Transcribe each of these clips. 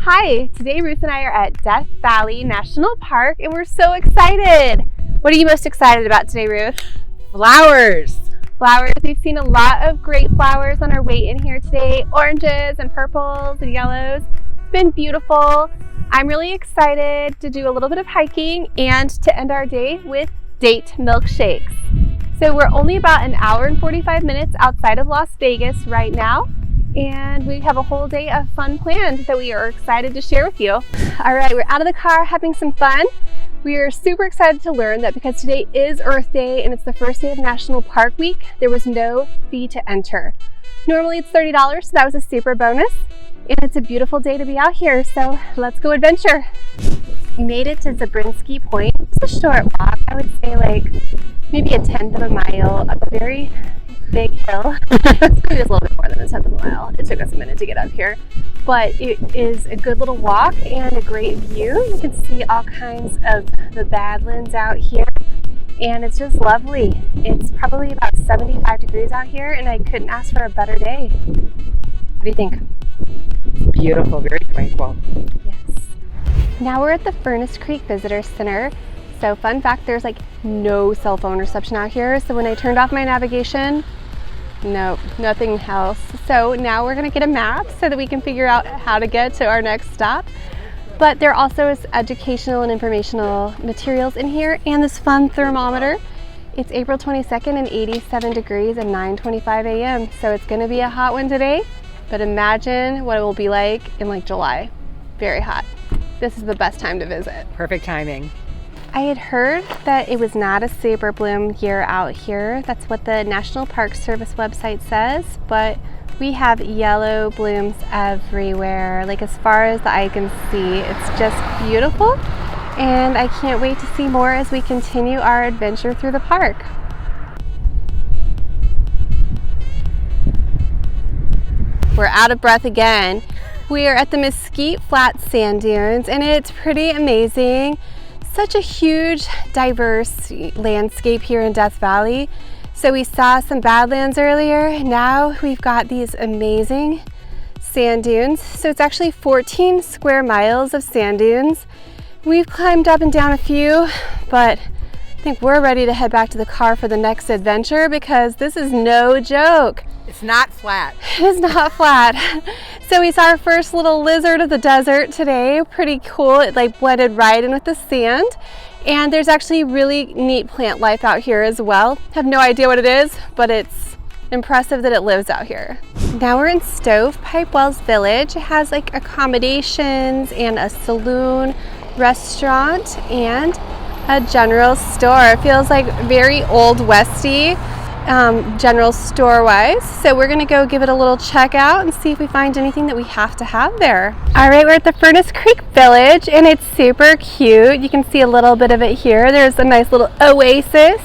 Hi, today Ruth and I are at Death Valley National Park and we're so excited. What are you most excited about today, Ruth? Flowers. Flowers. We've seen a lot of great flowers on our way in here today. Oranges and purples and yellows. It's been beautiful. I'm really excited to do a little bit of hiking and to end our day with date milkshakes. So we're only about an hour and 45 minutes outside of Las Vegas right now. And we have a whole day of fun planned that we are excited to share with you. All right, we're out of the car having some fun. We are super excited to learn that because today is Earth Day and it's the first day of National Park Week, there was no fee to enter. Normally it's $30, so that was a super bonus. And it's a beautiful day to be out here, so let's go adventure. We made it to Zabriskie Point. It's a short walk, I would say like maybe a 1/10 of a mile up a very big hill. It's maybe just a little bit more than a 1/10 of a mile. It took us a minute to get up here, but it is a good little walk and a great view. You can see all kinds of the Badlands out here and it's just lovely. It's probably about 75 degrees out here and I couldn't ask for a better day. What do you think? Beautiful, very tranquil. Yes. Now we're at the Furnace Creek Visitor Center. So fun fact, there's like no cell phone reception out here. So when I turned off my navigation, no, nothing else. So now we're gonna get a map so that we can figure out how to get to our next stop. But there also is educational and informational materials in here and this fun thermometer. It's April 22nd and 87 degrees and 9:25 a.m. So it's gonna be a hot one today, but imagine what it will be like in like July. Very hot. This is the best time to visit. Perfect timing. I had heard that it was not a super bloom year out here. That's what the National Park Service website says, but we have yellow blooms everywhere. Like as far as the eye can see, it's just beautiful. And I can't wait to see more as we continue our adventure through the park. We're out of breath again. We are at the Mesquite Flat Sand Dunes and it's pretty amazing. Such a huge, diverse landscape here in Death Valley. So we saw some Badlands earlier. Now we've got these amazing sand dunes. So it's actually 14 square miles of sand dunes. We've climbed up and down a few, but I think we're ready to head back to the car for the next adventure because this is no joke. It's not flat. It is not flat. So we saw our first little lizard of the desert today. Pretty cool. It like blended right in with the sand. And there's actually really neat plant life out here as well. Have no idea what it is, but it's impressive that it lives out here. Now we're in Stovepipe Wells Village. It has like accommodations and a saloon, restaurant, and a general store. It feels like very old westy. General store wise. So we're gonna go give it a little check out and see if we find anything that we have to have there. All right, we're at the Furnace Creek Village and it's super cute. You can see a little bit of it here. There's a nice little oasis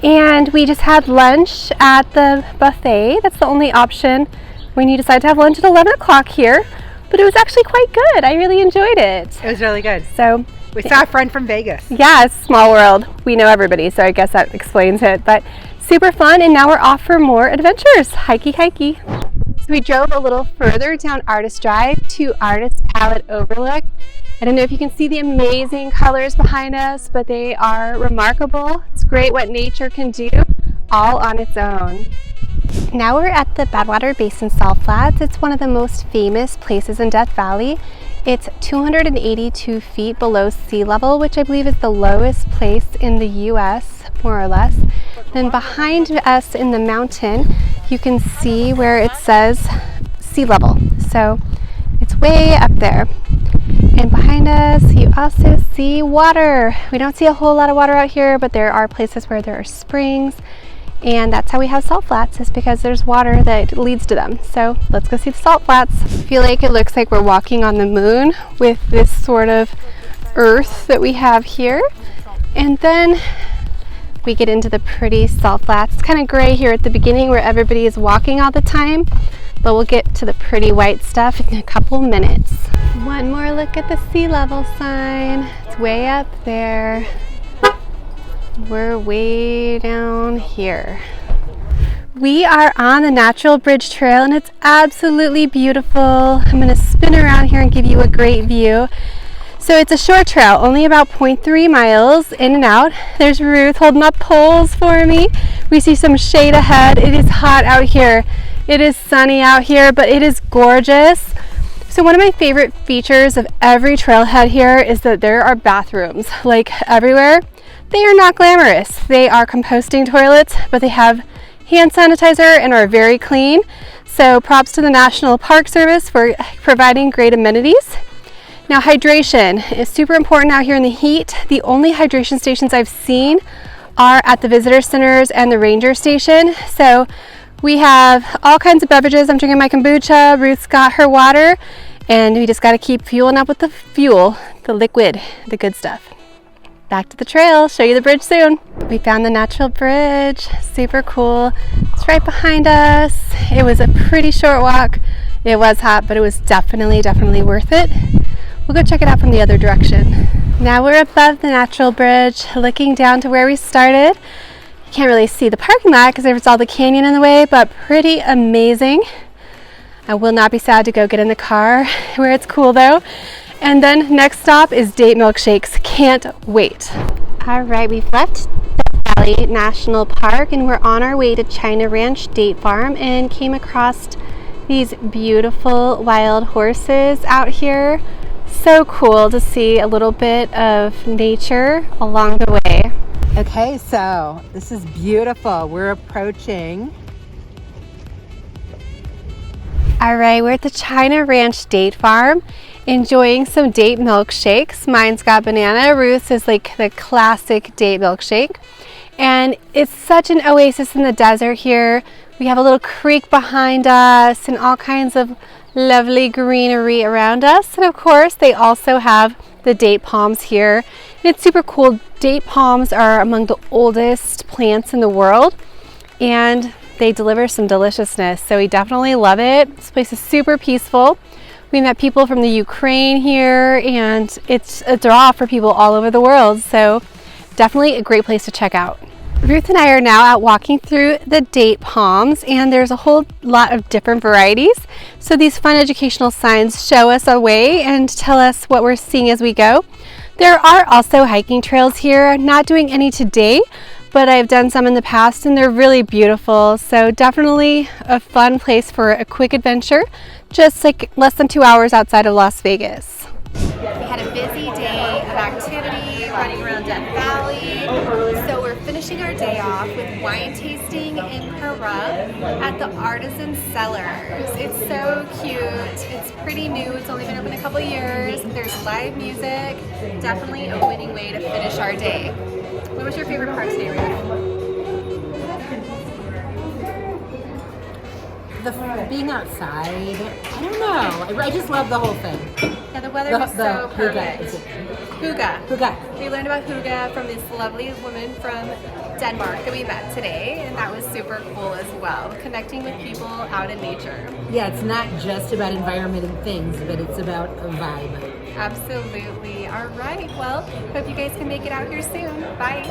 and we just had lunch at the buffet. That's the only option when you decide to have lunch at 11 o'clock here, but it was actually quite good. I really enjoyed it. It was really good. So we saw a friend from Vegas. Yeah, it's a small world. We know everybody, so I guess that explains it. But super fun, and now we're off for more adventures. Hikey. So we drove a little further down Artist Drive to Artist Palette Overlook. I don't know if you can see the amazing colors behind us, but they are remarkable. It's great what nature can do all on its own. Now we're at the Badwater Basin Salt Flats. It's one of the most famous places in Death Valley. It's 282 feet below sea level, which I believe is the lowest place in the US, more or less. Then behind us in the mountain, you can see where it says sea level. So it's way up there. And behind us, you also see water. We don't see a whole lot of water out here, but there are places where there are springs. And that's how we have salt flats, is because there's water that leads to them. So let's go see the salt flats. I feel like it looks like we're walking on the moon with this sort of earth that we have here. And then we get into the pretty salt flats. It's kind of gray here at the beginning where everybody is walking all the time, but we'll get to the pretty white stuff in a couple minutes. One more look at the sea level sign. It's way up there. We're way down here. We are on the Natural Bridge Trail and it's absolutely beautiful. I'm going to spin around here and give you a great view. So it's a short trail, only about 0.3 miles in and out. There's Ruth holding up poles for me. We see some shade ahead. It is hot out here. It is sunny out here, but it is gorgeous. So one of my favorite features of every trailhead here is that there are bathrooms, like everywhere. They are not glamorous. They are composting toilets, but they have hand sanitizer and are very clean. So props to the National Park Service for providing great amenities. Now hydration is super important out here in the heat. The only hydration stations I've seen are at the visitor centers and the ranger station. So we have all kinds of beverages. I'm drinking my kombucha, Ruth's got her water, and we just got to keep fueling up with the fuel, the liquid, the good stuff. Back to the trail, show you the bridge soon. We found the natural bridge, super cool. It's right behind us. It was a pretty short walk. It was hot, but it was definitely worth it. We'll go check it out from the other direction. Now we're above the natural bridge, looking down to where we started. You can't really see the parking lot because there's all the canyon in the way, but pretty amazing. I will not be sad to go get in the car where it's cool though. And then next stop is date milkshakes. Can't wait. All right, we've left the Valley National Park and we're on our way to China Ranch Date Farm and came across these beautiful wild horses out here. So cool to see a little bit of nature along the way. Okay, so this is beautiful. We're approaching. All right, we're at the China Ranch Date Farm, enjoying some date milkshakes. Mine's got banana. Ruth's is like the classic date milkshake. And it's such an oasis in the desert here. We have a little creek behind us and all kinds of lovely greenery around us. And of course, they also have the date palms here. And it's super cool. Date palms are among the oldest plants in the world. And they deliver some deliciousness, so we definitely love it. This place is super peaceful. We met people from the Ukraine here, and it's a draw for people all over the world, so definitely a great place to check out. Ruth and I are now out walking through the date palms, and there's a whole lot of different varieties. So these fun educational signs show us a way and tell us what we're seeing as we go. There are also hiking trails here, not doing any today, but I've done some in the past and they're really beautiful. So definitely a fun place for a quick adventure, just like less than 2 hours outside of Las Vegas. We had a busy day of activity running around Death Valley. So we're finishing our day off with wine tasting in Peru at the Artisan Cellars. It's so cute. It's pretty new. It's only been open a couple years. There's live music. Definitely a winning way to finish our day. What was your favorite part today, Ruth? Being outside. I don't know. I just love the whole thing. Yeah, the weather was so perfect. Hygge. We learned about hygge from this lovely woman from Denmark that we met today, and that was super cool as well, connecting with people out in nature. Yeah, it's not just about environment and things, but it's about a vibe. Absolutely. All right. Well, hope you guys can make it out here soon. Bye.